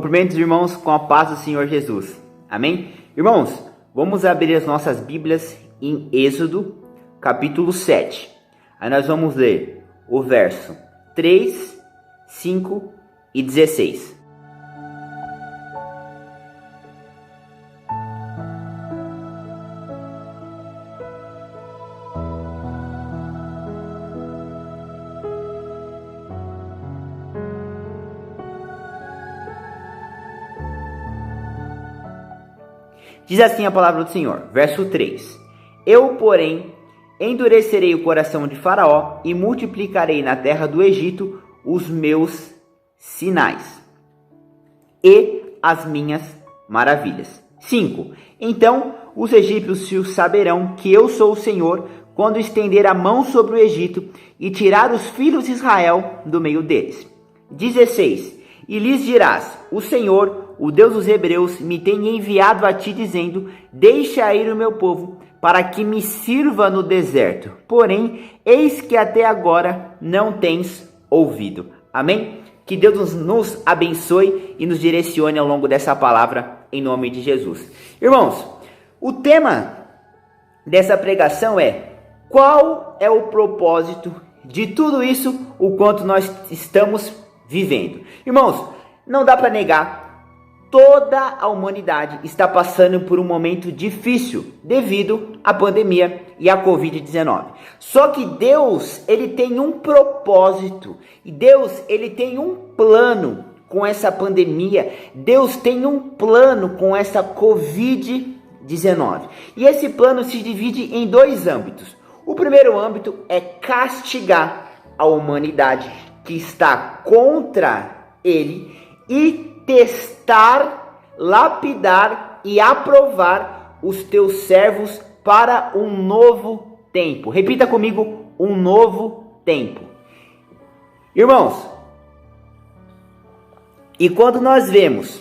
Cumprimento os irmãos com a paz do Senhor Jesus. Amém? Irmãos, vamos abrir as nossas Bíblias em Êxodo, capítulo 7. Aí nós vamos ler o verso 3, 5 e 16. Diz assim a palavra do Senhor, verso 3. Eu, porém, endurecerei o coração de Faraó e multiplicarei na terra do Egito os meus sinais e as minhas maravilhas. 5. Então os egípcios saberão que eu sou o Senhor quando estender a mão sobre o Egito e tirar os filhos de Israel do meio deles. 16. E lhes dirás, o Senhor, o Deus dos Hebreus, me tem enviado a ti, dizendo, deixa ir o meu povo, para que me sirva no deserto. Porém, eis que até agora não tens ouvido. Amém? Que Deus nos abençoe e nos direcione ao longo dessa palavra, em nome de Jesus. Irmãos, o tema dessa pregação é, qual é o propósito de tudo isso, o quanto nós estamos vivendo? Irmãos, não dá para negar, toda a humanidade está passando por um momento difícil devido à pandemia e à Covid-19. Só que Deus, ele tem um propósito, e Deus, ele tem um plano com essa pandemia. Deus tem um plano com essa Covid-19. E esse plano se divide em dois âmbitos. O primeiro âmbito é castigar a humanidade que está contra ele e testar, lapidar e aprovar os teus servos para um novo tempo. Repita comigo, um novo tempo. Irmãos, e quando nós vemos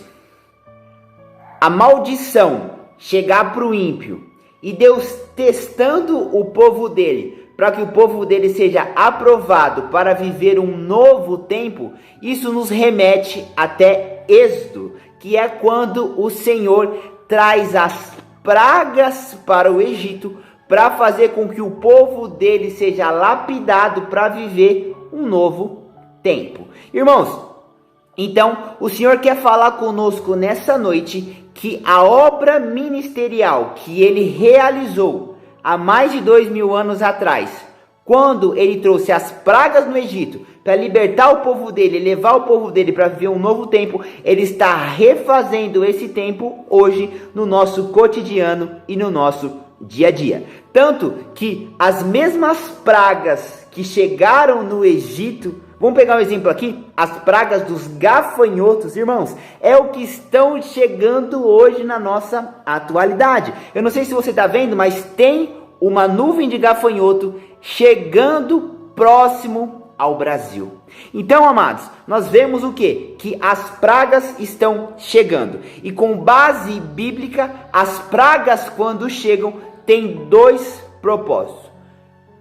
a maldição chegar para o ímpio e Deus testando o povo dele, para que o povo dele seja aprovado para viver um novo tempo, isso nos remete até Êxodo, que é quando o Senhor traz as pragas para o Egito, para fazer com que o povo dele seja lapidado para viver um novo tempo. Irmãos, então o Senhor quer falar conosco nessa noite que a obra ministerial que ele realizou há mais de 2000 anos atrás, quando ele trouxe as pragas no Egito para libertar o povo dele, levar o povo dele para viver um novo tempo, ele está refazendo esse tempo hoje no nosso cotidiano e no nosso dia a dia. Tanto que as mesmas pragas que chegaram no Egito, vamos pegar um exemplo aqui, as pragas dos gafanhotos, irmãos, é o que estão chegando hoje na nossa atualidade. Eu não sei se você está vendo, mas tem uma nuvem de gafanhoto chegando próximo ao Brasil. Então, amados, nós vemos o quê? Que as pragas estão chegando. E com base bíblica, as pragas quando chegam têm dois propósitos: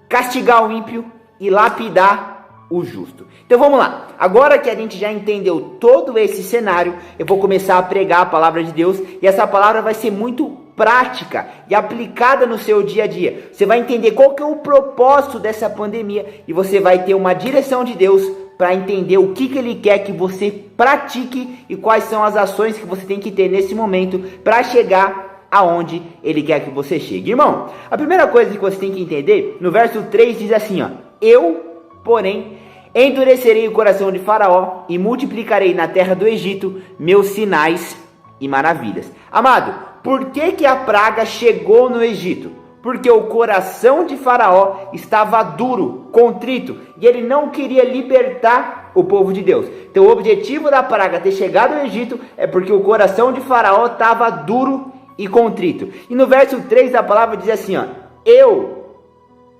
castigar o ímpio e lapidar o justo. Então vamos lá, agora que a gente já entendeu todo esse cenário, eu vou começar a pregar a palavra de Deus, e essa palavra vai ser muito prática e aplicada no seu dia a dia. Você vai entender qual que é o propósito dessa pandemia, e você vai ter uma direção de Deus para entender o que ele quer que você pratique e quais são as ações que você tem que ter nesse momento para chegar aonde ele quer que você chegue. Irmão, a primeira coisa que você tem que entender, no verso 3 diz assim, ó: eu, porém, endurecerei o coração de Faraó e multiplicarei na terra do Egito meus sinais e maravilhas. Amado, por que a praga chegou no Egito? Porque o coração de Faraó estava duro, contrito, e ele não queria libertar o povo de Deus. Então o objetivo da praga ter chegado no Egito é porque o coração de Faraó estava duro e contrito. E no verso 3 da palavra diz assim, ó: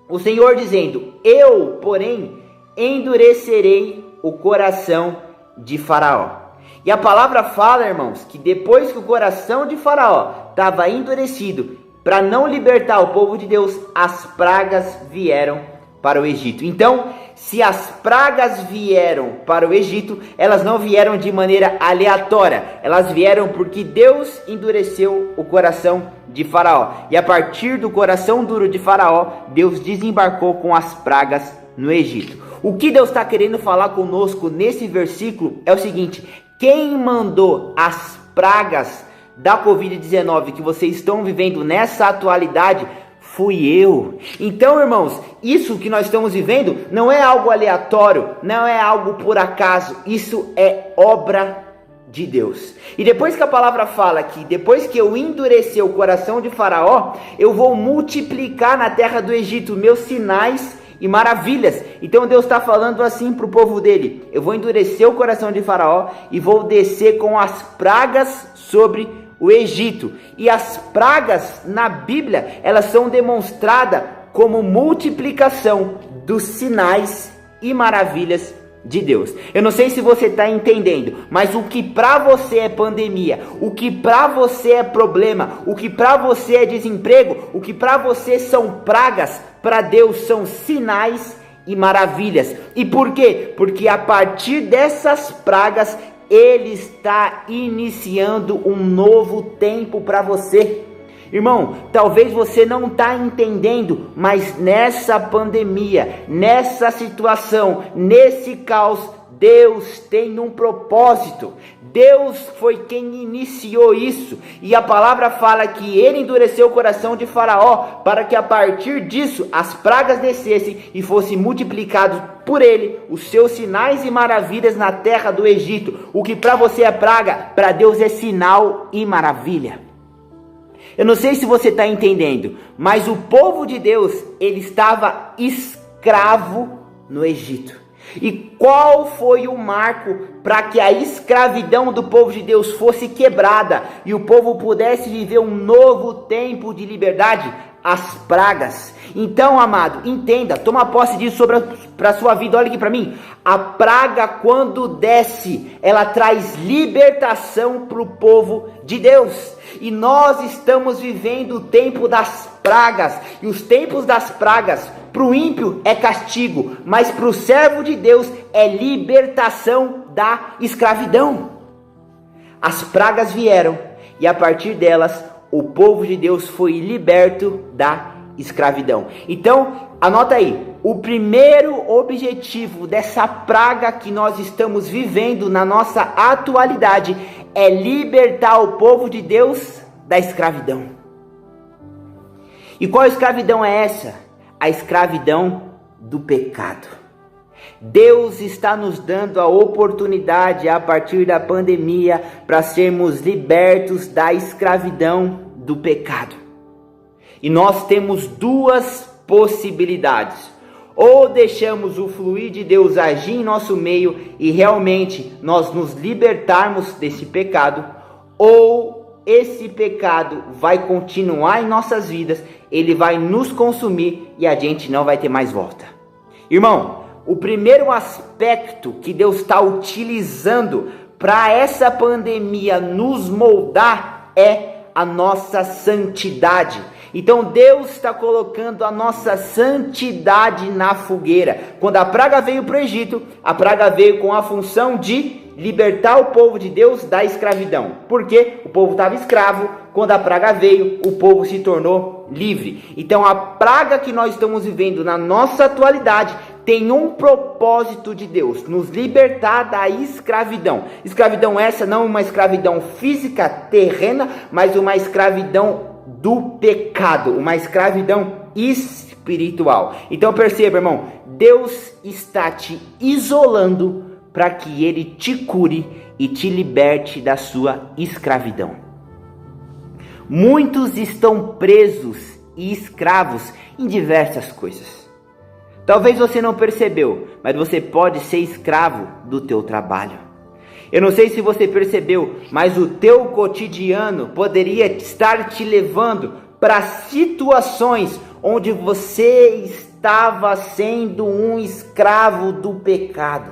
o Senhor dizendo, eu, porém, endurecerei o coração de Faraó. E a palavra fala, irmãos, que depois que o coração de Faraó estava endurecido para não libertar o povo de Deus, as pragas vieram para o Egito. Então, se as pragas vieram para o Egito, elas não vieram de maneira aleatória. Elas vieram porque Deus endureceu o coração de Faraó. E a partir do coração duro de Faraó, Deus desembarcou com as pragas no Egito. O que Deus está querendo falar conosco nesse versículo é o seguinte: quem mandou as pragas da Covid-19 que vocês estão vivendo nessa atualidade fui eu. Então, irmãos, isso que nós estamos vivendo não é algo aleatório, não é algo por acaso, isso é obra de Deus. E depois que a palavra fala que depois que eu endurecer o coração de Faraó, eu vou multiplicar na terra do Egito meus sinais e maravilhas. Então Deus está falando assim para o povo dele: eu vou endurecer o coração de Faraó e vou descer com as pragas sobre o Egito. E as pragas na Bíblia, elas são demonstradas como multiplicação dos sinais e maravilhas de Deus. Eu não sei se você está entendendo, mas o que para você é pandemia, o que para você é problema, o que para você é desemprego, o que para você são pragas, para Deus são sinais e maravilhas. E por quê? Porque a partir dessas pragas Ele está iniciando um novo tempo para você. Irmão, talvez você não está entendendo, mas nessa pandemia, nessa situação, nesse caos, Deus tem um propósito. Deus foi quem iniciou isso. E a palavra fala que Ele endureceu o coração de Faraó, para que a partir disso as pragas descessem e fossem multiplicados por Ele os seus sinais e maravilhas na terra do Egito. O que para você é praga, para Deus é sinal e maravilha. Eu não sei se você está entendendo, mas o povo de Deus, ele estava escravo no Egito. E qual foi o marco para que a escravidão do povo de Deus fosse quebrada e o povo pudesse viver um novo tempo de liberdade? As pragas. Então, amado, entenda, toma posse disso para a sua vida. Olha aqui para mim. A praga, quando desce, ela traz libertação para o povo de Deus. E nós estamos vivendo o tempo das pragas. E os tempos das pragas, para o ímpio é castigo, mas para o servo de Deus é libertação da escravidão. As pragas vieram e a partir delas o povo de Deus foi liberto da escravidão. Então, anota aí, o primeiro objetivo dessa praga que nós estamos vivendo na nossa atualidade é libertar o povo de Deus da escravidão. E qual escravidão é essa? A escravidão do pecado. Deus está nos dando a oportunidade a partir da pandemia para sermos libertos da escravidão do pecado. E nós temos duas possibilidades: ou deixamos o fluir de Deus agir em nosso meio e realmente nós nos libertarmos desse pecado, ou esse pecado vai continuar em nossas vidas, ele vai nos consumir e a gente não vai ter mais volta. Irmão, o primeiro aspecto que Deus está utilizando para essa pandemia nos moldar é a nossa santidade. Então Deus está colocando a nossa santidade na fogueira. Quando a praga veio para o Egito, a praga veio com a função de libertar o povo de Deus da escravidão. Porque o povo estava escravo, quando a praga veio, o povo se tornou livre. Então a praga que nós estamos vivendo na nossa atualidade tem um propósito de Deus: nos libertar da escravidão. Escravidão essa não uma escravidão física, terrena, mas uma escravidão do pecado, uma escravidão espiritual. Então perceba, irmão, Deus está te isolando para que Ele te cure e te liberte da sua escravidão. Muitos estão presos e escravos em diversas coisas. Talvez você não percebeu, mas você pode ser escravo do teu trabalho. Eu não sei se você percebeu, mas o teu cotidiano poderia estar te levando para situações onde você estava sendo um escravo do pecado.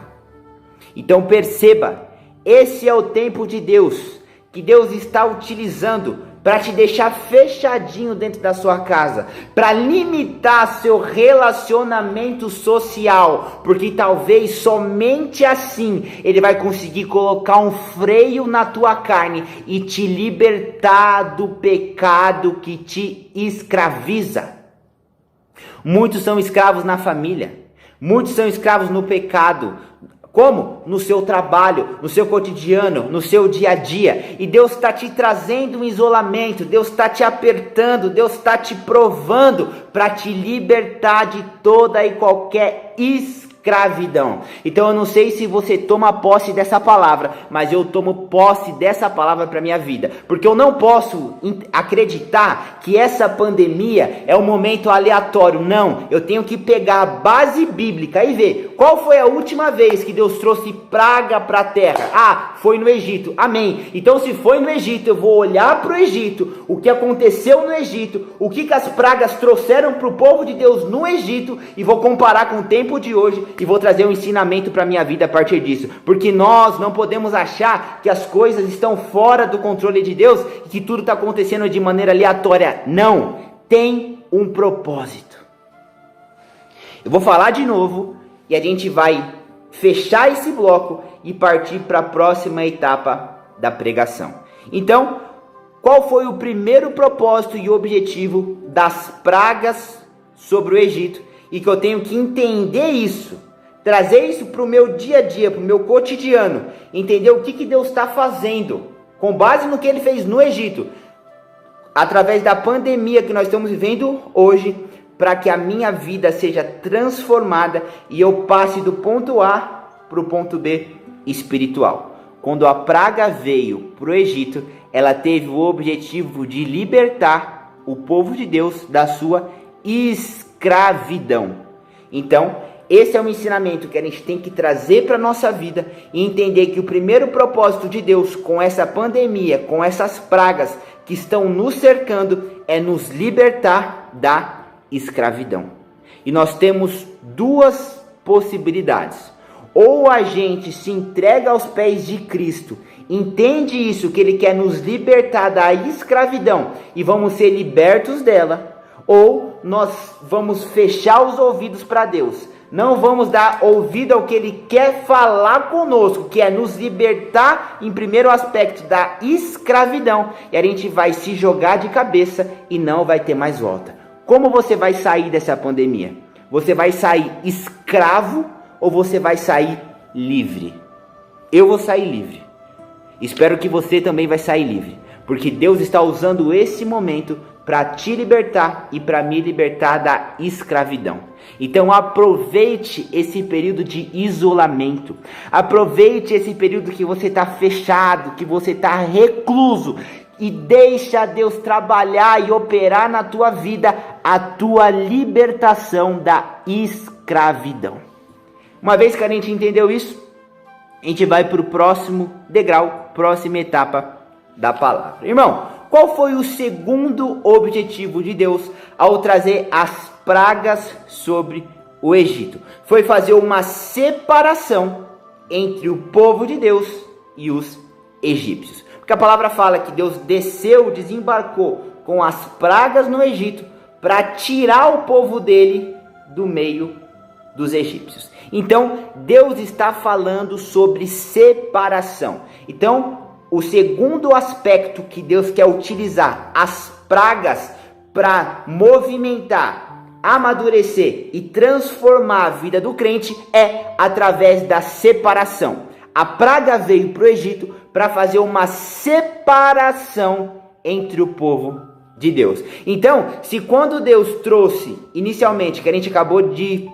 Então perceba, esse é o tempo de Deus, que Deus está utilizando para te deixar fechadinho dentro da sua casa, para limitar seu relacionamento social, porque talvez somente assim ele vai conseguir colocar um freio na tua carne e te libertar do pecado que te escraviza. Muitos são escravos na família, muitos são escravos no pecado. Como? No seu trabalho, no seu cotidiano, no seu dia a dia. E Deus está te trazendo um isolamento, Deus está te apertando, Deus está te provando para te libertar de toda e qualquer escravidão. Então eu não sei se você toma posse dessa palavra, mas eu tomo posse dessa palavra para minha vida, porque eu não posso acreditar que essa pandemia é um momento aleatório. Não, eu tenho que pegar a base bíblica e ver qual foi a última vez que Deus trouxe praga para a terra. Ah, foi no Egito. Amém. Então se foi no Egito, eu vou olhar para o Egito, o que aconteceu no Egito, o que as pragas trouxeram para o povo de Deus no Egito, e vou comparar com o tempo de hoje e vou trazer um ensinamento para a minha vida a partir disso. Porque nós não podemos achar que as coisas estão fora do controle de Deus e que tudo está acontecendo de maneira aleatória. Não, tem um propósito. Eu vou falar de novo e a gente vai fechar esse bloco e partir para a próxima etapa da pregação. Então, qual foi o primeiro propósito e objetivo das pragas sobre o Egito? E que eu tenho que entender isso, trazer isso para o meu dia a dia, para o meu cotidiano, entender o que Deus está fazendo, com base no que Ele fez no Egito, através da pandemia que nós estamos vivendo hoje, para que a minha vida seja transformada e eu passe do ponto A para o ponto B espiritual. Quando a praga veio para o Egito, ela teve o objetivo de libertar o povo de Deus da sua escravidão. Então, esse é um ensinamento que a gente tem que trazer para a nossa vida e entender que o primeiro propósito de Deus com essa pandemia, com essas pragas que estão nos cercando, é nos libertar da escravidão. E nós temos duas possibilidades. Ou a gente se entrega aos pés de Cristo, entende isso, que Ele quer nos libertar da escravidão e vamos ser libertos dela, ou nós vamos fechar os ouvidos para Deus, não vamos dar ouvido ao que Ele quer falar conosco, que é nos libertar em primeiro aspecto da escravidão, e a gente vai se jogar de cabeça e não vai ter mais volta. Como você vai sair dessa pandemia? Você vai sair escravo ou você vai sair livre? Eu vou sair livre. Espero que você também vai sair livre, porque Deus está usando esse momento para te libertar e para me libertar da escravidão. Então aproveite esse período de isolamento, aproveite esse período que você está fechado, que você está recluso, e deixa Deus trabalhar e operar na tua vida a tua libertação da escravidão. Uma vez que a gente entendeu isso, a gente vai para o próximo degrau, próxima etapa da palavra. Irmão, qual foi o segundo objetivo de Deus ao trazer as pragas sobre o Egito? Foi fazer uma separação entre o povo de Deus e os egípcios. Porque a palavra fala que Deus desceu, desembarcou com as pragas no Egito para tirar o povo dele do meio dos egípcios. Então, Deus está falando sobre separação. Então, o segundo aspecto que Deus quer utilizar as pragas para movimentar, amadurecer e transformar a vida do crente é através da separação. A praga veio para o Egito para fazer uma separação entre o povo de Deus. Então, se quando Deus trouxe inicialmente, que a gente acabou de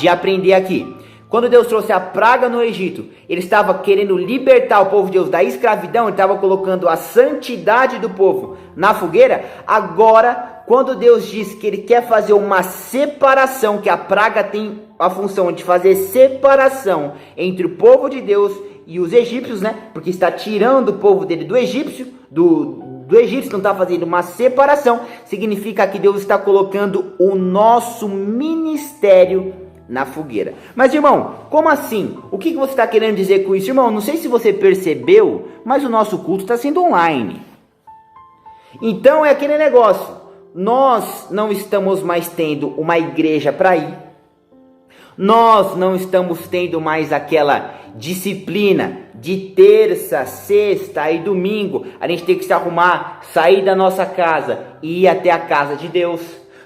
aprender aqui, quando Deus trouxe a praga no Egito, Ele estava querendo libertar o povo de Deus da escravidão, Ele estava colocando a santidade do povo na fogueira. Agora, quando Deus diz que Ele quer fazer uma separação, que a praga tem a função de fazer separação entre o povo de Deus e os egípcios, né? Porque está tirando o povo dele do egípcio, do egípcio, não está fazendo uma separação, significa que Deus está colocando o nosso ministério na fogueira. Mas irmão, como assim? O que você está querendo dizer com isso? Irmão, não sei se você percebeu, mas o nosso culto está sendo online. Então é aquele negócio, nós não estamos mais tendo uma igreja para ir, nós não estamos tendo mais aquela disciplina de terça, sexta e domingo, a gente tem que se arrumar, sair da nossa casa e ir até a casa de Deus.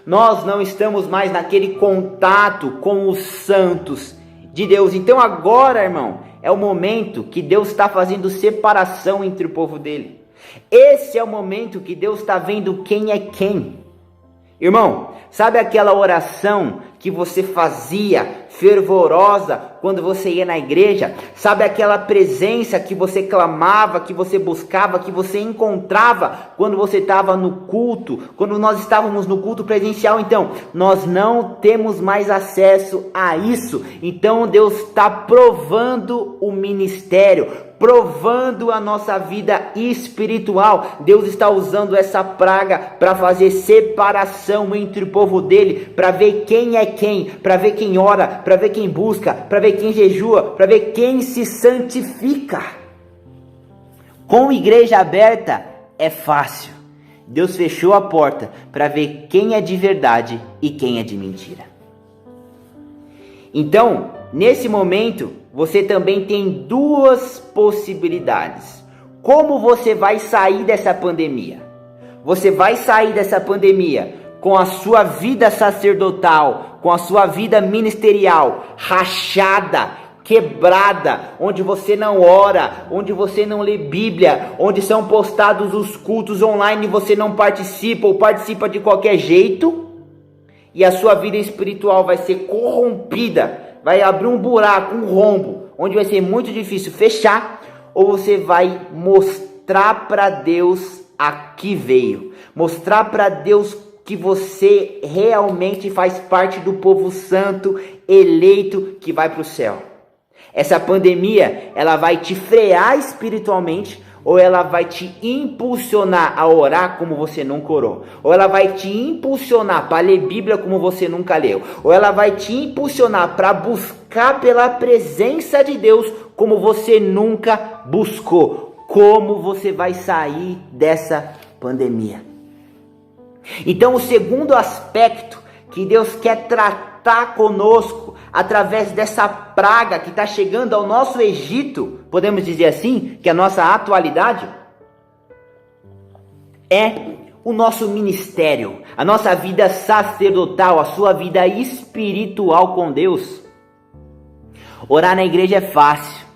Nós não estamos mais naquele contato com os santos de Deus. Então agora, irmão, é o momento que Deus está fazendo separação entre o povo dele. Esse é o momento que Deus está vendo quem é quem. Irmão, sabe aquela oração que você fazia fervorosa quando você ia na igreja? Sabe aquela presença que você clamava, que você buscava, que você encontrava quando você estava no culto, quando nós estávamos no culto presencial? Então, nós não temos mais acesso a isso. Então, Deus está provando o ministério, provando a nossa vida espiritual. Deus está usando essa praga para fazer separação entre o povo dele, para ver quem é quem, para ver quem ora, para ver quem busca, para ver quem jejua, para ver quem se santifica. Com igreja aberta é fácil. Deus fechou a porta para ver quem é de verdade e quem é de mentira. Então, nesse momento, você também tem duas possibilidades. Como você vai sair dessa pandemia? Você vai sair dessa pandemia com a sua vida sacerdotal, com a sua vida ministerial rachada, quebrada, onde você não ora, onde você não lê Bíblia, onde são postados os cultos online e você não participa ou participa de qualquer jeito, e a sua vida espiritual vai ser corrompida, vai abrir um buraco, um rombo, onde vai ser muito difícil fechar, ou você vai mostrar para Deus a que veio, mostrar para Deus que você realmente faz parte do povo santo, eleito, que vai para o céu. Essa pandemia, ela vai te frear espiritualmente, ou ela vai te impulsionar a orar como você nunca orou, ou ela vai te impulsionar para ler Bíblia como você nunca leu, ou ela vai te impulsionar para buscar pela presença de Deus como você nunca buscou. Como você vai sair dessa pandemia? Então, o segundo aspecto que Deus quer tratar conosco através dessa praga que está chegando ao nosso Egito, podemos dizer assim, que é a nossa atualidade, é o nosso ministério, a nossa vida sacerdotal, a sua vida espiritual com Deus. Orar na igreja é fácil,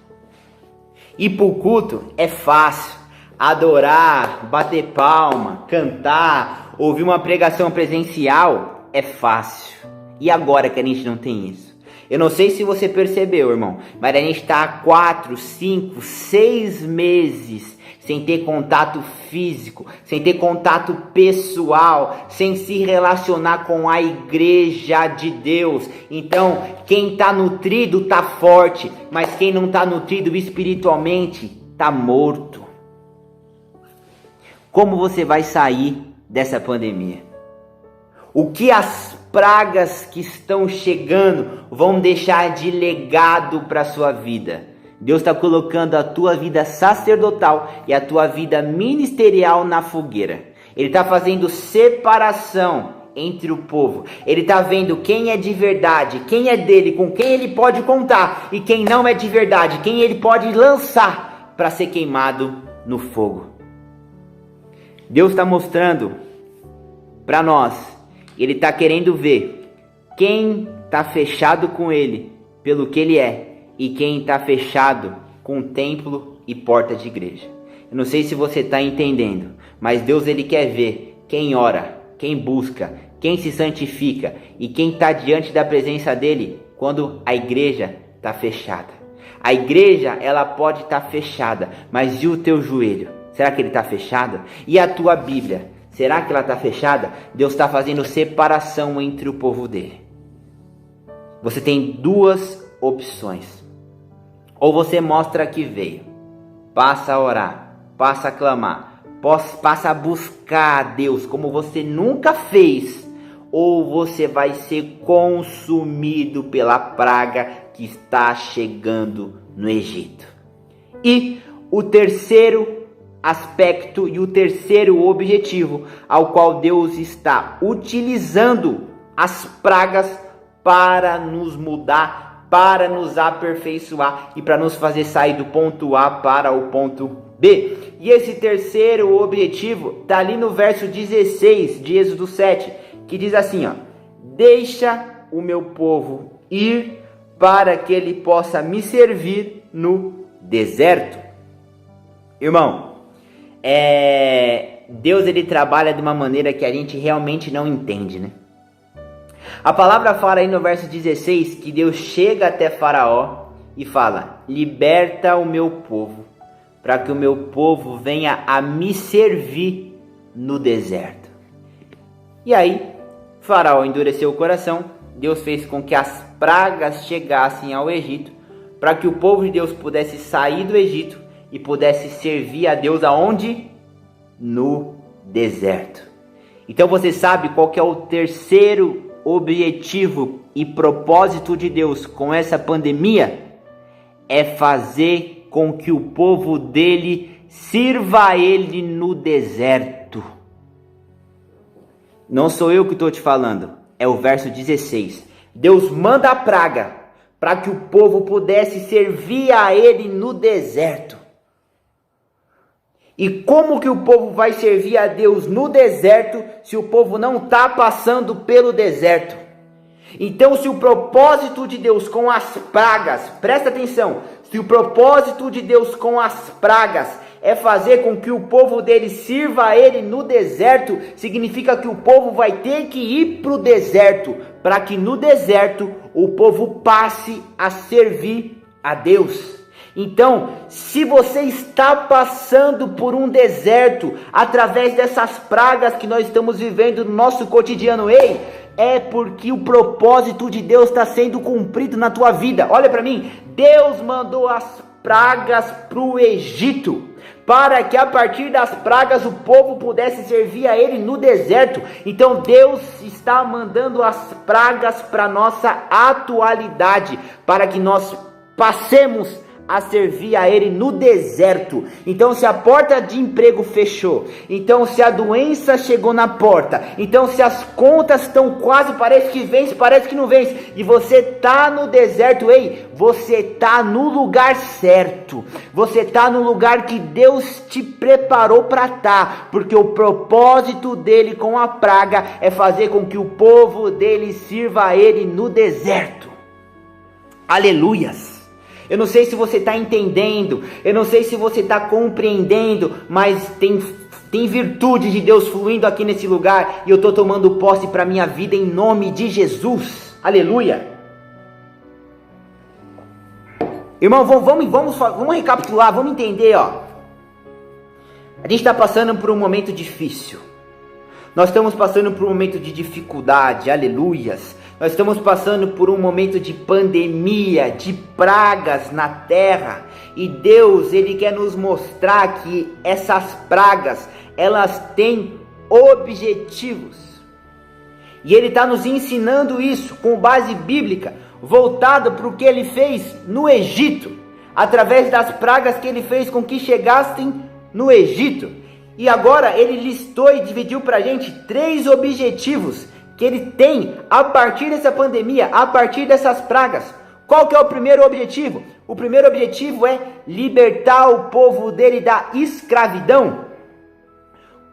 ir para o culto é fácil, adorar, bater palma, cantar, ouvir uma pregação presencial é fácil. E agora que a gente não tem isso? Eu não sei se você percebeu, irmão, mas a gente está há 4, 5, 6 meses sem ter contato físico, sem ter contato pessoal, sem se relacionar com a igreja de Deus. Então, quem está nutrido está forte, mas quem não está nutrido espiritualmente está morto. Como você vai sair dessa pandemia? O que as pragas que estão chegando vão deixar de legado para a sua vida? Deus está colocando a tua vida sacerdotal e a tua vida ministerial na fogueira. Ele está fazendo separação entre o povo. Ele está vendo quem é de verdade, quem é dele, com quem ele pode contar, e quem não é de verdade, quem ele pode lançar para ser queimado no fogo. Deus está mostrando para nós, Ele está querendo ver quem está fechado com Ele pelo que Ele é e quem está fechado com templo e porta de igreja. Eu não sei se você está entendendo, mas Deus Ele quer ver quem ora, quem busca, quem se santifica e quem está diante da presença dEle quando a igreja está fechada. A igreja, ela pode estar fechada, mas e o teu joelho? Será que ele está fechado? E a tua Bíblia? Será que ela está fechada? Deus está fazendo separação entre o povo dele. Você tem duas opções. Ou você mostra que veio, passa a orar, passa a clamar, passa a buscar a Deus como você nunca fez, ou você vai ser consumido pela praga que está chegando no Egito. E o terceiro aspecto e o terceiro objetivo ao qual Deus está utilizando as pragas para nos mudar, para nos aperfeiçoar e para nos fazer sair do ponto A para o ponto B. E esse terceiro objetivo está ali no verso 16 de Êxodo 7, que diz assim, ó: deixa o meu povo ir para que ele possa me servir no deserto. Irmão, Deus ele trabalha de uma maneira que a gente realmente não entende, né? A palavra fala aí no verso 16 que Deus chega até Faraó e fala: liberta o meu povo, para que o meu povo venha a me servir no deserto. E aí, Faraó endureceu o coração, Deus fez com que as pragas chegassem ao Egito, para que o povo de Deus pudesse sair do Egito e pudesse servir a Deus aonde? No deserto. Então você sabe qual que é o terceiro objetivo e propósito de Deus com essa pandemia? É fazer com que o povo dele sirva a ele no deserto. Não sou eu que estou te falando, é o verso 16. Deus manda a praga para que o povo pudesse servir a ele no deserto. E como que o povo vai servir a Deus no deserto se o povo não está passando pelo deserto? Então, se o propósito de Deus com as pragas, presta atenção, se o propósito de Deus com as pragas é fazer com que o povo dele sirva a ele no deserto, significa que o povo vai ter que ir para o deserto, para que no deserto o povo passe a servir a Deus. Então, se você está passando por um deserto, através dessas pragas que nós estamos vivendo no nosso cotidiano, é porque o propósito de Deus está sendo cumprido na tua vida. Olha para mim, Deus mandou as pragas para o Egito, para que a partir das pragas o povo pudesse servir a ele no deserto. Então Deus está mandando as pragas para nossa atualidade, para que nós passemos a servir a ele no deserto. Então, se a porta de emprego fechou, então se a doença chegou na porta, então se as contas estão quase, parece que vence, parece que não vence, e você está no deserto, você está no lugar certo, você está no lugar que Deus te preparou para estar, porque o propósito dele com a praga é fazer com que o povo dele sirva a ele no deserto. Aleluias! Eu não sei se você está entendendo, eu não sei se você está compreendendo, mas tem virtude de Deus fluindo aqui nesse lugar, e eu estou tomando posse para a minha vida em nome de Jesus. Aleluia! Irmão, vamos recapitular, vamos entender, ó. A gente está passando por um momento difícil. Nós estamos passando por um momento de dificuldade, aleluias. Nós estamos passando por um momento de pandemia, de pragas na terra. E Deus, Ele quer nos mostrar que essas pragas, elas têm objetivos. E Ele está nos ensinando isso com base bíblica, voltado para o que Ele fez no Egito, através das pragas que Ele fez com que chegassem no Egito. E agora Ele listou e dividiu para a gente 3 objetivos que Ele tem a partir dessa pandemia, a partir dessas pragas. Qual que é o primeiro objetivo? O primeiro objetivo é libertar o povo dele da escravidão.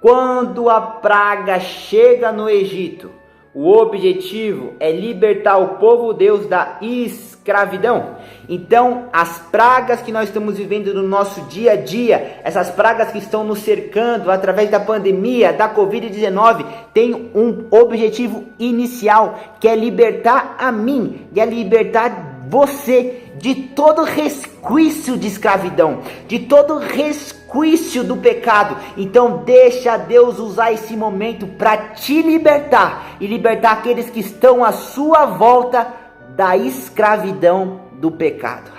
Quando a praga chega no Egito, o objetivo é libertar o povo de Deus da escravidão. Então, as pragas que nós estamos vivendo no nosso dia a dia, essas pragas que estão nos cercando através da pandemia, da Covid-19, tem um objetivo inicial, que é libertar a mim e é libertar você de todo resquício de escravidão, de todo resquício do pecado. Então deixa Deus usar esse momento para te libertar e libertar aqueles que estão à sua volta da escravidão do pecado.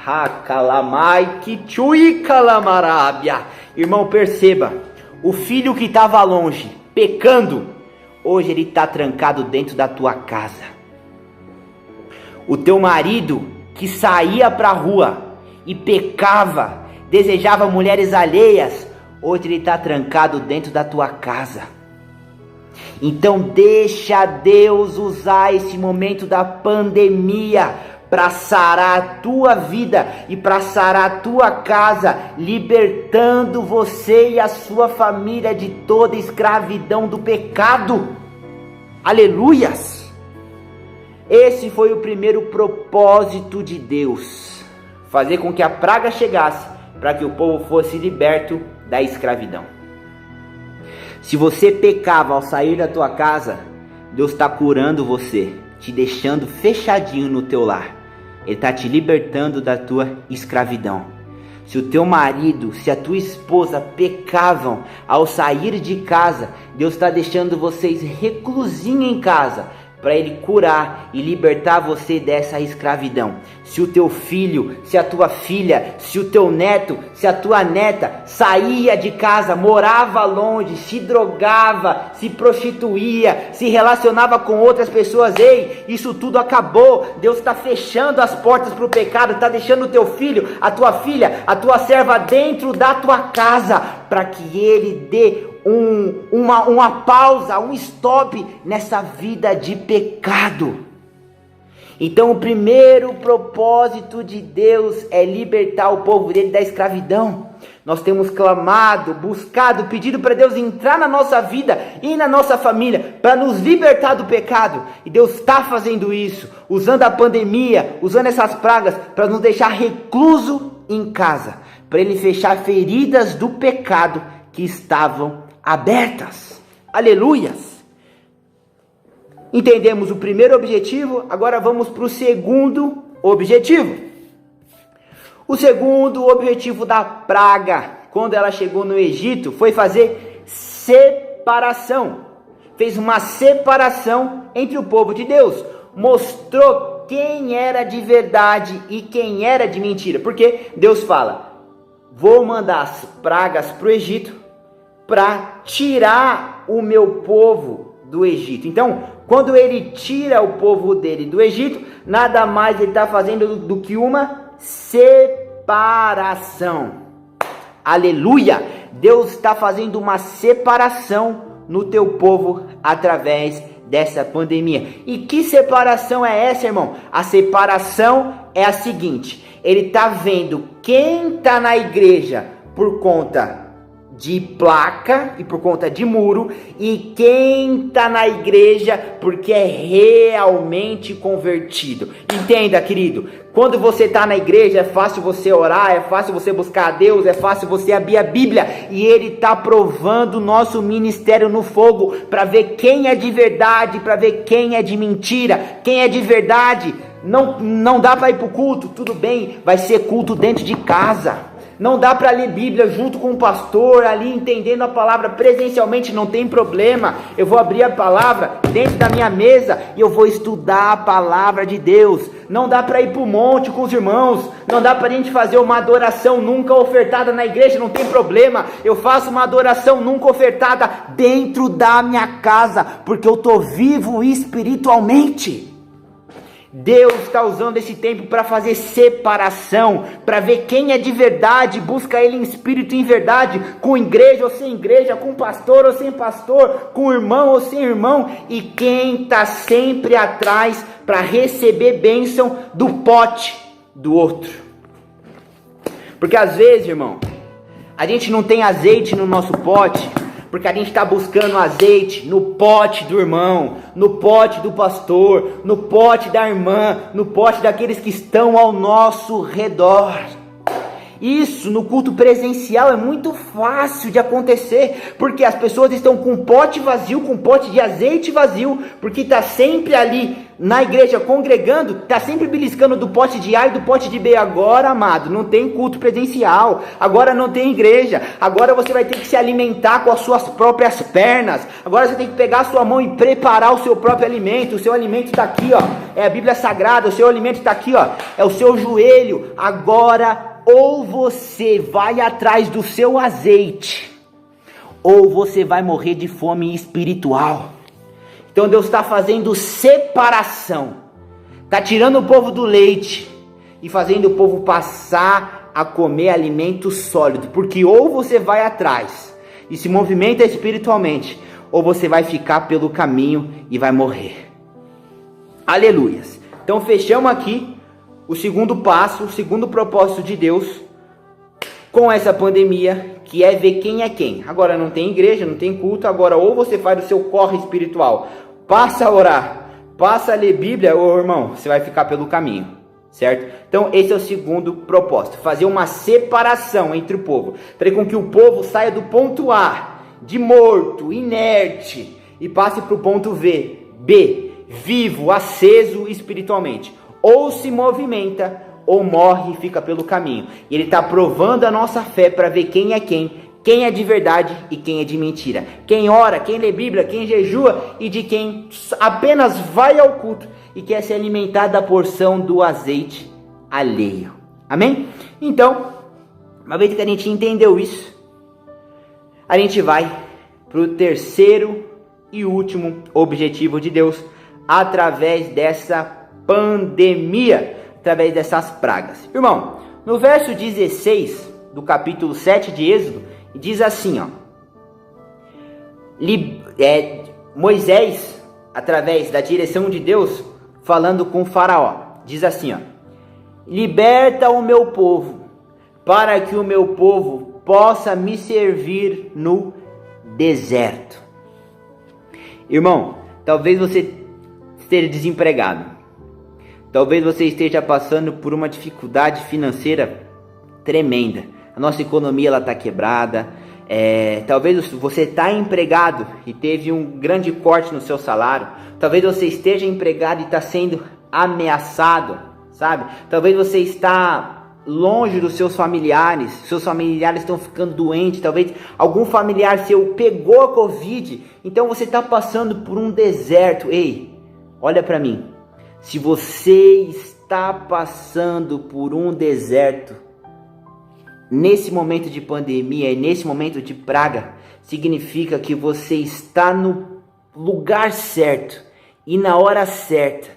Irmão, perceba, o filho que estava longe, pecando, hoje ele está trancado dentro da tua casa. O teu marido que saía para a rua e pecava, desejava mulheres alheias, hoje ele está trancado dentro da tua casa. Então deixa Deus usar esse momento da pandemia para sarar a tua vida e para sarar a tua casa, libertando você e a sua família de toda escravidão do pecado. Aleluias! Esse foi o primeiro propósito de Deus, fazer com que a praga chegasse para que o povo fosse liberto da escravidão. Se você pecava ao sair da tua casa, Deus está curando você, te deixando fechadinho no teu lar. Ele está te libertando da tua escravidão. Se o teu marido, se a tua esposa pecavam ao sair de casa, Deus está deixando vocês reclusinhos em casa, para Ele curar e libertar você dessa escravidão. Se o teu filho, se a tua filha, se o teu neto, se a tua neta saía de casa, morava longe, se drogava, se prostituía, se relacionava com outras pessoas, ei, isso tudo acabou. Deus está fechando as portas para o pecado, está deixando o teu filho, a tua filha, a tua serva dentro da tua casa, para que Ele dê uma pausa, um stop nessa vida de pecado. Então o primeiro propósito de Deus é libertar o povo dele da escravidão. Nós temos clamado, buscado, pedido para Deus entrar na nossa vida e na nossa família, para nos libertar do pecado. E Deus está fazendo isso, usando a pandemia, usando essas pragas, para nos deixar recluso em casa, para Ele fechar feridas do pecado que estavam abertas. Aleluias! Entendemos o primeiro objetivo, agora vamos para o segundo objetivo. O segundo objetivo da praga, quando ela chegou no Egito, foi fazer separação. Fez uma separação entre o povo de Deus. Mostrou quem era de verdade e quem era de mentira. Porque Deus fala, vou mandar as pragas para o Egito, para tirar o meu povo do Egito. Então, quando ele tira o povo dele do Egito, nada mais ele está fazendo do que uma separação. Aleluia! Deus está fazendo uma separação no teu povo através dessa pandemia. E que separação é essa, irmão? A separação é a seguinte: Ele está vendo quem está na igreja por conta de placa e por conta de muro, e quem está na igreja porque é realmente convertido. Entenda, querido, quando você está na igreja é fácil você orar, é fácil você buscar a Deus, é fácil você abrir a Bíblia, e Ele está provando o nosso ministério no fogo, para ver quem é de verdade, para ver quem é de mentira. Quem é de verdade, não dá para ir para o culto, tudo bem, vai ser culto dentro de casa. Não dá para ler Bíblia junto com o pastor, ali entendendo a palavra presencialmente, não tem problema. Eu vou abrir a palavra dentro da minha mesa e eu vou estudar a palavra de Deus. Não dá para ir para o monte com os irmãos. Não dá para a gente fazer uma adoração nunca ofertada na igreja, não tem problema. Eu faço uma adoração nunca ofertada dentro da minha casa, porque eu estou vivo espiritualmente. Deus está usando esse tempo para fazer separação, para ver quem é de verdade, busca Ele em espírito e em verdade, com igreja ou sem igreja, com pastor ou sem pastor, com irmão ou sem irmão, e quem está sempre atrás para receber bênção do pote do outro. Porque às vezes, irmão, a gente não tem azeite no nosso pote, porque a gente está buscando azeite no pote do irmão, no pote do pastor, no pote da irmã, no pote daqueles que estão ao nosso redor. Isso no culto presencial é muito fácil de acontecer, porque as pessoas estão com um pote vazio, com um pote de azeite vazio, porque está sempre ali na igreja congregando, está sempre beliscando do pote de A e do pote de B. Agora, amado, não tem culto presencial, agora não tem igreja, agora você vai ter que se alimentar com as suas próprias pernas, agora você tem que pegar a sua mão e preparar o seu próprio alimento. O seu alimento está aqui, ó, é a Bíblia Sagrada, o seu alimento está aqui, ó, é o seu joelho. Agora, ou você vai atrás do seu azeite, ou você vai morrer de fome espiritual. Então Deus está fazendo separação, está tirando o povo do leite e fazendo o povo passar a comer alimento sólido, porque ou você vai atrás e se movimenta espiritualmente, ou você vai ficar pelo caminho e vai morrer. Aleluias. Então fechamos aqui o segundo passo, o segundo propósito de Deus com essa pandemia, que é ver quem é quem. Agora não tem igreja, não tem culto, agora ou você faz o seu corre espiritual, passa a orar, passa a ler Bíblia, ou irmão, você vai ficar pelo caminho, certo? Então esse é o segundo propósito, fazer uma separação entre o povo, para com que o povo saia do ponto A, de morto, inerte, e passe para o ponto B, vivo, aceso espiritualmente. Ou se movimenta, ou morre e fica pelo caminho. E ele está provando a nossa fé para ver quem é quem é de verdade e quem é de mentira. Quem ora, quem lê Bíblia, quem jejua e de quem apenas vai ao culto e quer se alimentar da porção do azeite alheio. Amém? Então, uma vez que a gente entendeu isso, a gente vai para o terceiro e último objetivo de Deus através dessa pandemia, através dessas pragas. Irmão, no verso 16 do capítulo 7 de Êxodo, diz assim, ó, Moisés, através da direção de Deus, falando com Faraó, diz assim, ó, liberta o meu povo, para que o meu povo possa me servir no deserto. Irmão, talvez você esteja desempregado, talvez você esteja passando por uma dificuldade financeira tremenda, a nossa economia está quebrada, talvez você está empregado e teve um grande corte no seu salário, talvez você esteja empregado e está sendo ameaçado, sabe? Talvez você está longe dos seus familiares estão ficando doentes, talvez algum familiar seu pegou a Covid, então você está passando por um deserto. Ei, olha para mim, se você está passando por um deserto, nesse momento de pandemia e nesse momento de praga, significa que você está no lugar certo e na hora certa,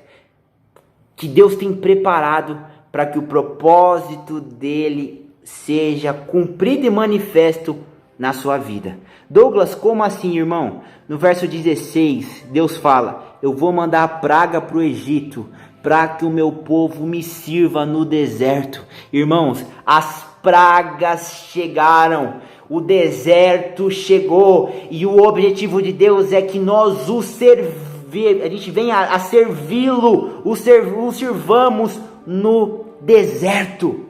que Deus tem preparado para que o propósito dele seja cumprido e manifesto na sua vida. Douglas, como assim, irmão? No verso 16, Deus fala, eu vou mandar a praga para o Egito, para que o meu povo me sirva no deserto. Irmãos, as pragas chegaram, o deserto chegou, e o objetivo de Deus é que nós o a gente venha a servi-lo, o sirvamos no deserto.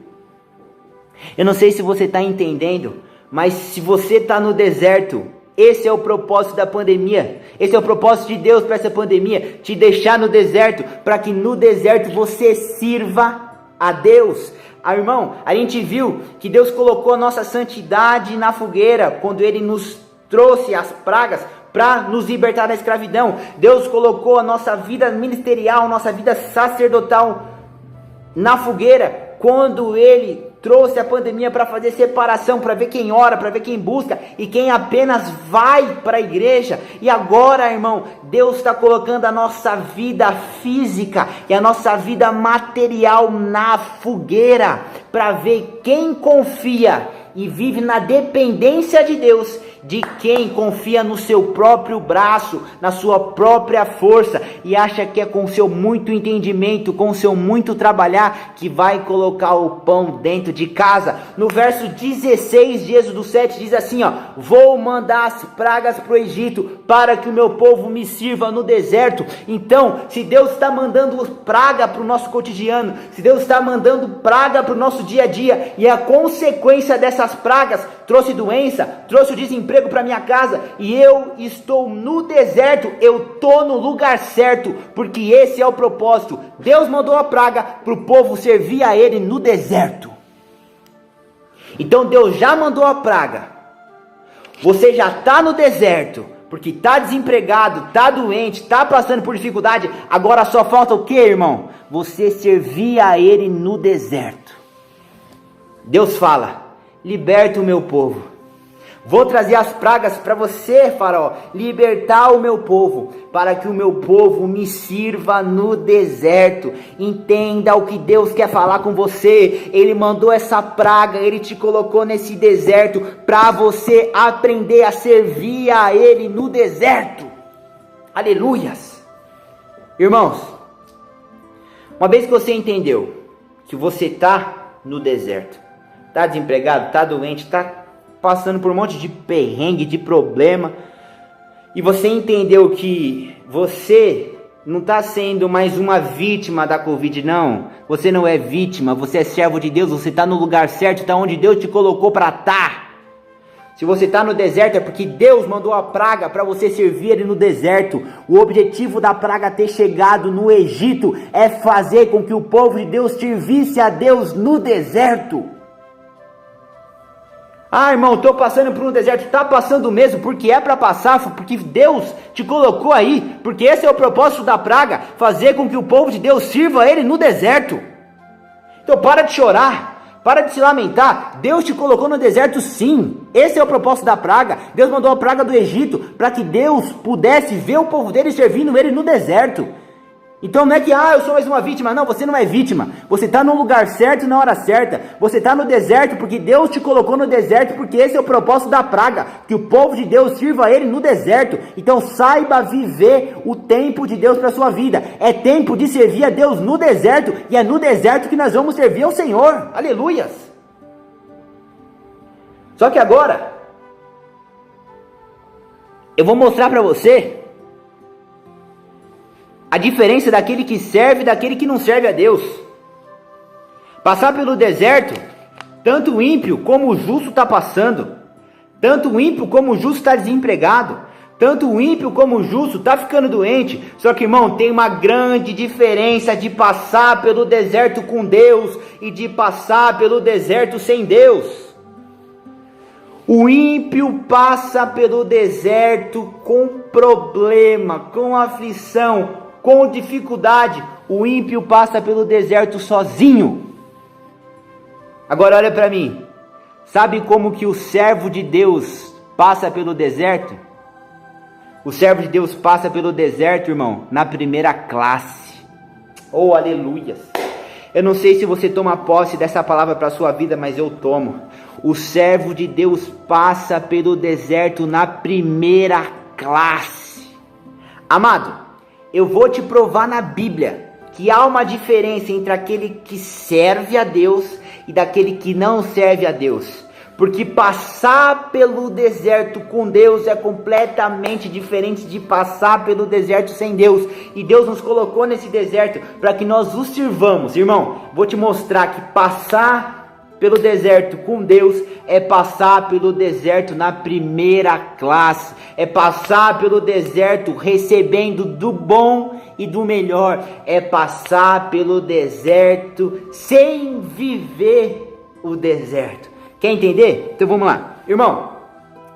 Eu não sei se você está entendendo, mas se você está no deserto, esse é o propósito da pandemia, esse é o propósito de Deus para essa pandemia, te deixar no deserto, para que no deserto você sirva a Deus. Irmão, a gente viu que Deus colocou a nossa santidade na fogueira, quando Ele nos trouxe as pragas, para nos libertar da escravidão. Deus colocou a nossa vida ministerial, nossa vida sacerdotal na fogueira, quando Ele trouxe a pandemia para fazer separação, para ver quem ora, para ver quem busca e quem apenas vai para a igreja. E agora, irmão, Deus está colocando a nossa vida física e a nossa vida material na fogueira, para ver quem confia e vive na dependência de Deus, de quem confia no seu próprio braço, na sua própria força, e acha que é com seu muito entendimento, com seu muito trabalhar, que vai colocar o pão dentro de casa. No verso 16 de Êxodo 7 diz assim, ó, vou mandar as pragas para o Egito, para que o meu povo me sirva no deserto. Então, se Deus está mandando praga para o nosso cotidiano, se Deus está mandando praga para o nosso dia a dia, e a consequência dessas pragas trouxe doença, trouxe o desemprego para minha casa, e eu estou no deserto, eu estou no lugar certo, porque esse é o propósito. Deus mandou a praga para o povo servir a Ele no deserto. Então Deus já mandou a praga, você já está no deserto, porque está desempregado, está doente, está passando por dificuldade, agora só falta o que, irmão? Você servir a Ele no deserto. Deus fala, liberta o meu povo, Vou trazer as pragas para você, Faraó, libertar o meu povo, para que o meu povo me sirva no deserto. Entenda o que Deus quer falar com você. Ele mandou essa praga, Ele te colocou nesse deserto para você aprender a servir a Ele no deserto. Aleluias! Irmãos, uma vez que você entendeu que você está no deserto, está desempregado, está doente, está passando por um monte de perrengue, de problema, e você entendeu que você não está sendo mais uma vítima da Covid, não. Você não é vítima, você é servo de Deus, você está no lugar certo, está onde Deus te colocou para estar. Se você está no deserto é porque Deus mandou a praga para você servir Ele no deserto. O objetivo da praga ter chegado no Egito é fazer com que o povo de Deus servisse a Deus no deserto. Ah, irmão, estou passando por um deserto. Está passando mesmo, porque é para passar, porque Deus te colocou aí, porque esse é o propósito da praga, fazer com que o povo de Deus sirva a Ele no deserto. Então para de chorar, para de se lamentar. Deus te colocou no deserto sim, esse é o propósito da praga. Deus mandou a praga do Egito para que Deus pudesse ver o povo dele servindo Ele no deserto. Então não é que, eu sou mais uma vítima. Não, você não é vítima. Você está no lugar certo e na hora certa. Você está no deserto porque Deus te colocou no deserto, porque esse é o propósito da praga, que o povo de Deus sirva a Ele no deserto. Então saiba viver o tempo de Deus para a sua vida. É tempo de servir a Deus no deserto, e é no deserto que nós vamos servir ao Senhor. Aleluias! Só que agora, eu vou mostrar para você a diferença daquele que serve e daquele que não serve a Deus. Passar pelo deserto, tanto o ímpio como o justo está passando. Tanto o ímpio como o justo está desempregado. Tanto o ímpio como o justo está ficando doente. Só que, irmão, tem uma grande diferença de passar pelo deserto com Deus e de passar pelo deserto sem Deus. O ímpio passa pelo deserto com problema, com aflição, com dificuldade. O ímpio passa pelo deserto sozinho. Agora olha para mim. Sabe como que o servo de Deus passa pelo deserto? O servo de Deus passa pelo deserto, irmão, na primeira classe. Oh, aleluias. Eu não sei se você toma posse dessa palavra para a sua vida, mas eu tomo. O servo de Deus passa pelo deserto na primeira classe. Amado, eu vou te provar na Bíblia que há uma diferença entre aquele que serve a Deus e daquele que não serve a Deus. Porque passar pelo deserto com Deus é completamente diferente de passar pelo deserto sem Deus. E Deus nos colocou nesse deserto para que nós o sirvamos. Irmão, vou te mostrar que passar pelo deserto com Deus é passar pelo deserto na primeira classe. É passar pelo deserto recebendo do bom e do melhor. É passar pelo deserto sem viver o deserto. Quer entender? Então vamos lá. Irmão,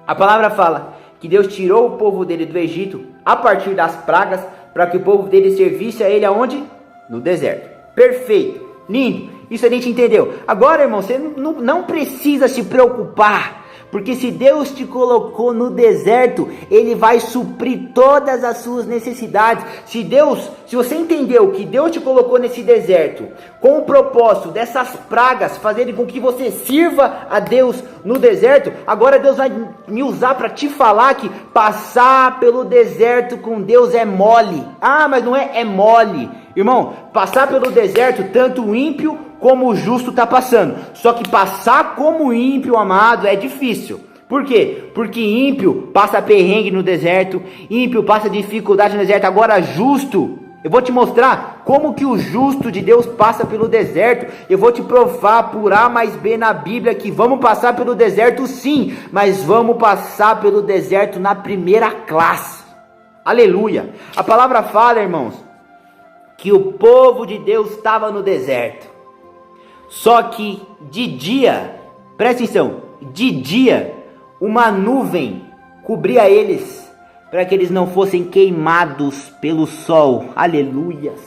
a palavra fala que Deus tirou o povo dele do Egito a partir das pragas para que o povo dele servisse a ele aonde? No deserto. Perfeito. Lindo. Isso a gente entendeu. Agora, irmão, você não precisa se preocupar, porque se Deus te colocou no deserto, Ele vai suprir todas as suas necessidades. Se você entendeu que Deus te colocou nesse deserto com o propósito dessas pragas fazerem com que você sirva a Deus no deserto, agora Deus vai me usar para te falar que passar pelo deserto com Deus é mole. Mas não é mole. Irmão, passar pelo deserto, tanto o ímpio como o justo está passando. Só que passar como ímpio, amado, é difícil. Por quê? Porque ímpio passa perrengue no deserto, ímpio passa dificuldade no deserto. Agora justo, eu vou te mostrar como que o justo de Deus passa pelo deserto. Eu vou te provar por A mais B na Bíblia que vamos passar pelo deserto sim, mas vamos passar pelo deserto na primeira classe. Aleluia! A palavra fala, irmãos, que o povo de Deus estava no deserto. Só que de dia, presta atenção, de dia, uma nuvem cobria eles, para que eles não fossem queimados pelo sol. Aleluias!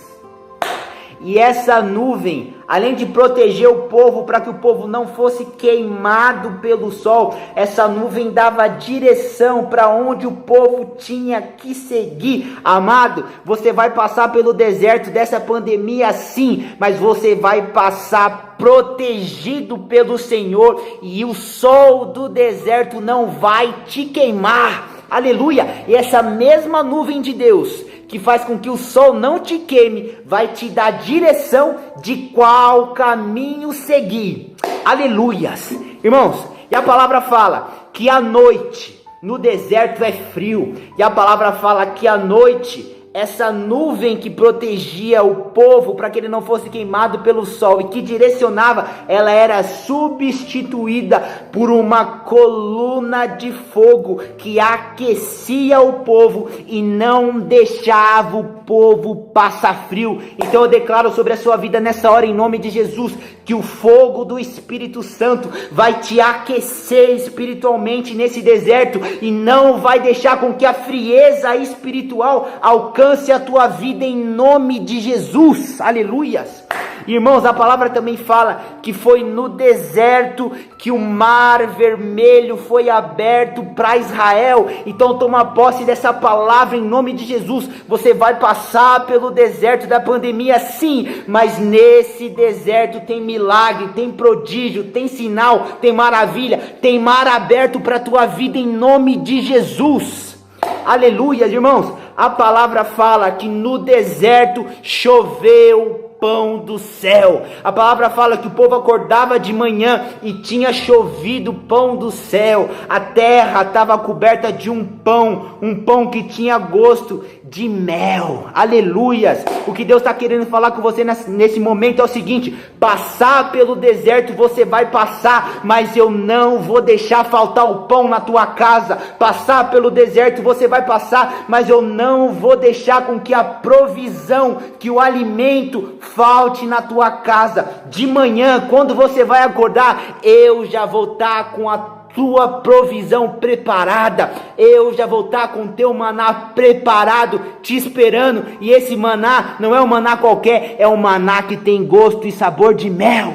E essa nuvem, além de proteger o povo para que o povo não fosse queimado pelo sol, essa nuvem dava direção para onde o povo tinha que seguir. Amado, você vai passar pelo deserto dessa pandemia sim, mas você vai passar protegido pelo Senhor, e o sol do deserto não vai te queimar. Aleluia! E essa mesma nuvem de Deus, que faz com que o sol não te queime, vai te dar direção de qual caminho seguir. Aleluias! Irmãos, e a palavra fala que à noite no deserto é frio, e a palavra fala que à noite essa nuvem que protegia o povo para que ele não fosse queimado pelo sol e que direcionava, ela era substituída por uma coluna de fogo que aquecia o povo e não deixava o povo passar frio. Então eu declaro sobre a sua vida nessa hora, em nome de Jesus, que o fogo do Espírito Santo vai te aquecer espiritualmente nesse deserto e não vai deixar com que a frieza espiritual alcance a tua vida, em nome de Jesus. Aleluias! Irmãos, a palavra também fala que foi no deserto que o mar vermelho foi aberto para Israel. Então toma posse dessa palavra em nome de Jesus. Você vai passar pelo deserto da pandemia sim, mas nesse deserto tem milagre, tem prodígio, tem sinal, tem maravilha, tem mar aberto para a tua vida em nome de Jesus. Aleluia, irmãos. A palavra fala que no deserto choveu pão do céu. A palavra fala que o povo acordava de manhã e tinha chovido pão do céu. A terra estava coberta de um pão que tinha gosto de mel. Aleluias! O que Deus está querendo falar com você nesse momento é o seguinte: passar pelo deserto você vai passar, mas eu não vou deixar faltar o pão na tua casa. Passar pelo deserto você vai passar, mas eu não vou deixar com que a provisão, que o alimento falte na tua casa. De manhã, quando você vai acordar, eu já vou estar com a tua provisão preparada, eu já vou estar com o teu maná preparado, te esperando. E esse maná não é um maná qualquer, é um maná que tem gosto e sabor de mel.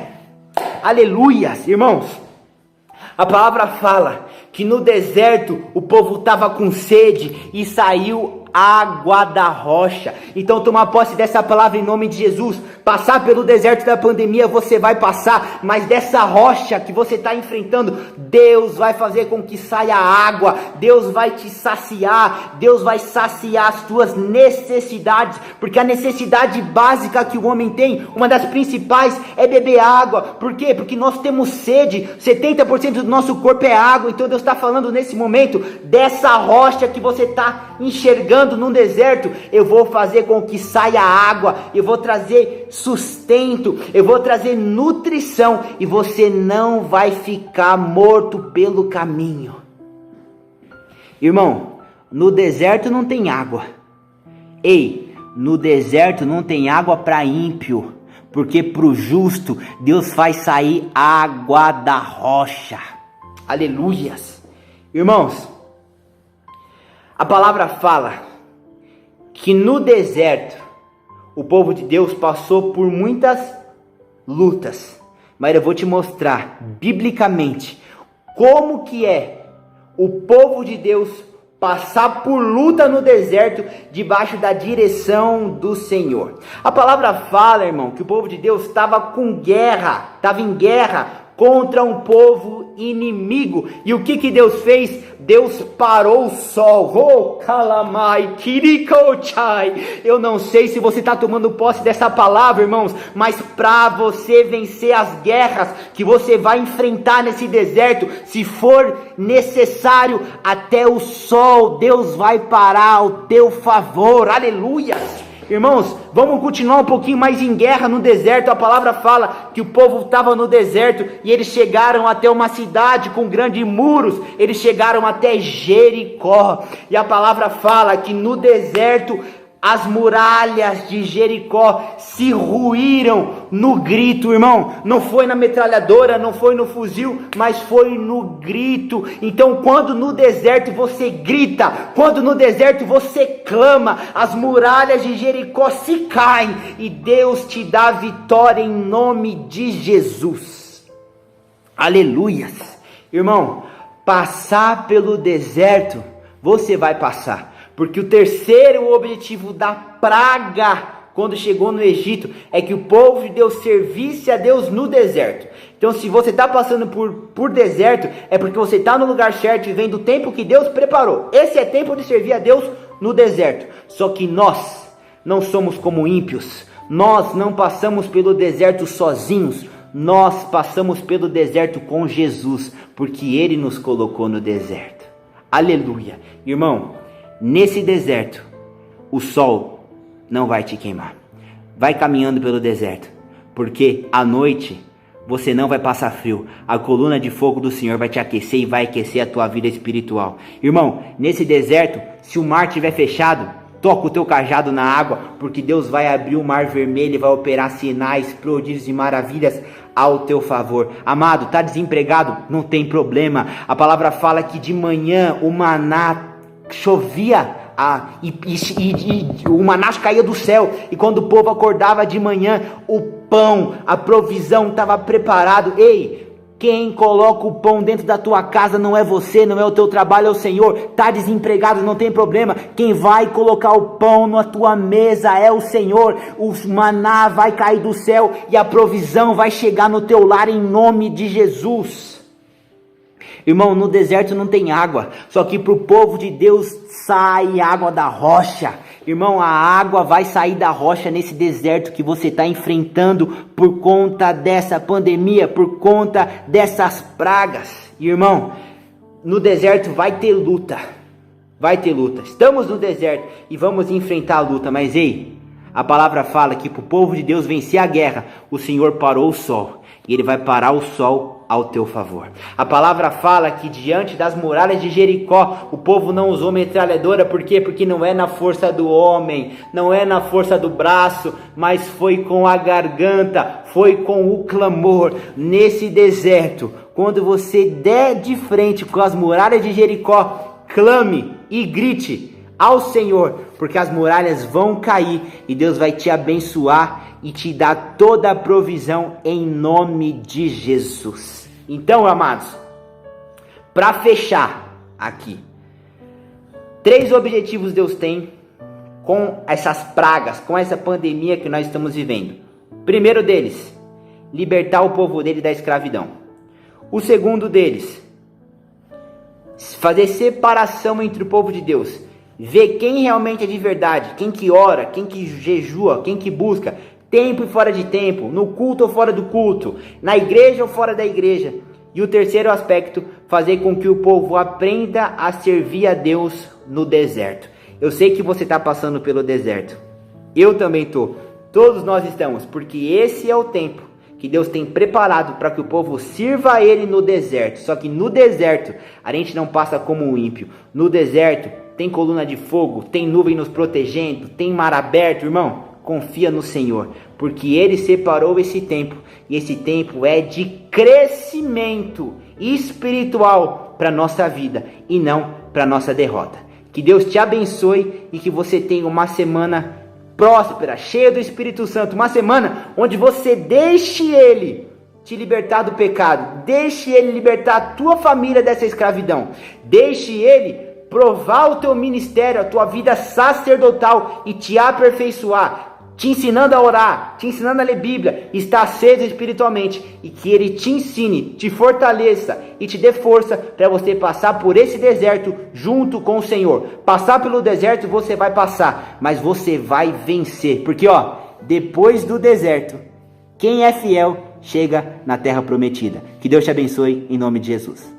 Aleluias, irmãos. A palavra fala que no deserto o povo estava com sede e saiu água da rocha. Então toma posse dessa palavra em nome de Jesus. Passar pelo deserto da pandemia você vai passar, mas dessa rocha que você está enfrentando, Deus vai fazer com que saia água. Deus vai te saciar, Deus vai saciar as tuas necessidades, porque a necessidade básica que o homem tem, uma das principais, é beber água. Por quê? Porque nós temos sede, 70% do nosso corpo é água. Então Deus está falando nesse momento dessa rocha que você está enxergando no deserto. Eu vou fazer com que saia água, eu vou trazer sustento, eu vou trazer nutrição, e você não vai ficar morto pelo caminho. Irmão, no deserto não tem água. Ei, no deserto não tem água para ímpio, porque para o justo Deus faz sair água da rocha. Aleluias. Irmãos, a palavra fala que no deserto o povo de Deus passou por muitas lutas, mas eu vou te mostrar biblicamente como que é o povo de Deus passar por luta no deserto debaixo da direção do Senhor. A palavra fala, irmão, que o povo de Deus estava em guerra contra um povo inimigo. E o que Deus fez? Deus parou o sol. Oh, calamai, kirikochai. Eu não sei se você está tomando posse dessa palavra, irmãos, mas para você vencer as guerras que você vai enfrentar nesse deserto, se for necessário, até o sol, Deus vai parar ao teu favor. Aleluia! Irmãos, vamos continuar um pouquinho mais em guerra no deserto. A palavra fala que o povo estava no deserto e eles chegaram até uma cidade com grandes muros. Eles chegaram até Jericó. E a palavra fala que no deserto As muralhas de Jericó se ruíram no grito, irmão. Não foi na metralhadora, não foi no fuzil, mas foi no grito. Então, quando no deserto você grita, quando no deserto você clama, as muralhas de Jericó se caem e Deus te dá vitória em nome de Jesus. Aleluias. Irmão, passar pelo deserto, você vai passar. Porque o terceiro objetivo da praga, quando chegou no Egito, é que o povo de Deus servisse a Deus no deserto. Então, se você está passando por deserto, é porque você está no lugar certo e vem do tempo que Deus preparou. Esse é tempo de servir a Deus no deserto. Só que nós não somos como ímpios. Nós não passamos pelo deserto sozinhos. Nós passamos pelo deserto com Jesus, porque Ele nos colocou no deserto. Aleluia. Irmão, nesse deserto, o sol não vai te queimar. Vai caminhando pelo deserto, porque à noite você não vai passar frio. A coluna de fogo do Senhor vai te aquecer e vai aquecer a tua vida espiritual. Irmão, nesse deserto, se o mar estiver fechado, toca o teu cajado na água, porque Deus vai abrir o mar vermelho e vai operar sinais, prodígios e maravilhas ao teu favor. Amado, tá desempregado? Não tem problema. A palavra fala que de manhã o maná chovia e o maná caía do céu, e quando o povo acordava de manhã, o pão, a provisão estava preparado. Ei, quem coloca o pão dentro da tua casa não é você, não é o teu trabalho, é o Senhor. Tá desempregado, não tem problema. Quem vai colocar o pão na tua mesa é o Senhor. O maná vai cair do céu e a provisão vai chegar no teu lar em nome de Jesus. Irmão, no deserto não tem água, só que para o povo de Deus sai água da rocha. Irmão, a água vai sair da rocha nesse deserto que você está enfrentando por conta dessa pandemia, por conta dessas pragas. Irmão, no deserto vai ter luta, Estamos no deserto e vamos enfrentar a luta, mas ei, a palavra fala que para o povo de Deus vencer a guerra, o Senhor parou o sol e Ele vai parar o sol ao teu favor. A palavra fala que diante das muralhas de Jericó, o povo não usou metralhadora. Por quê? Porque não é na força do homem, não é na força do braço, mas foi com a garganta, foi com o clamor. Nesse deserto, quando você der de frente com as muralhas de Jericó, clame e grite ao Senhor, porque as muralhas vão cair e Deus vai te abençoar e te dar toda a provisão em nome de Jesus. Então, amados, para fechar aqui, 3 objetivos Deus tem com essas pragas, com essa pandemia que nós estamos vivendo. Primeiro deles, libertar o povo dele da escravidão. O segundo deles, fazer separação entre o povo de Deus. Ver quem realmente é de verdade, quem que ora, quem que jejua, quem que busca, tempo e fora de tempo, no culto ou fora do culto, na igreja ou fora da igreja. E o terceiro aspecto, fazer com que o povo aprenda a servir a Deus no deserto. Eu sei que você está passando pelo deserto, eu também estou, todos nós estamos, porque esse é o tempo que Deus tem preparado para que o povo sirva a Ele no deserto. Só que no deserto a gente não passa como um ímpio. No deserto tem coluna de fogo, tem nuvem nos protegendo, tem mar aberto. Irmão, confia no Senhor, porque Ele separou esse tempo, e esse tempo é de crescimento espiritual para a nossa vida, e não para a nossa derrota. Que Deus te abençoe e que você tenha uma semana próspera, cheia do Espírito Santo, uma semana onde você deixe Ele te libertar do pecado, deixe Ele libertar a tua família dessa escravidão, deixe Ele provar o teu ministério, a tua vida sacerdotal e te aperfeiçoar, te ensinando a orar, te ensinando a ler Bíblia, estar aceso espiritualmente, e que Ele te ensine, te fortaleça e te dê força para você passar por esse deserto junto com o Senhor. Passar pelo deserto você vai passar, mas você vai vencer, porque depois do deserto, quem é fiel chega na terra prometida. Que Deus te abençoe em nome de Jesus.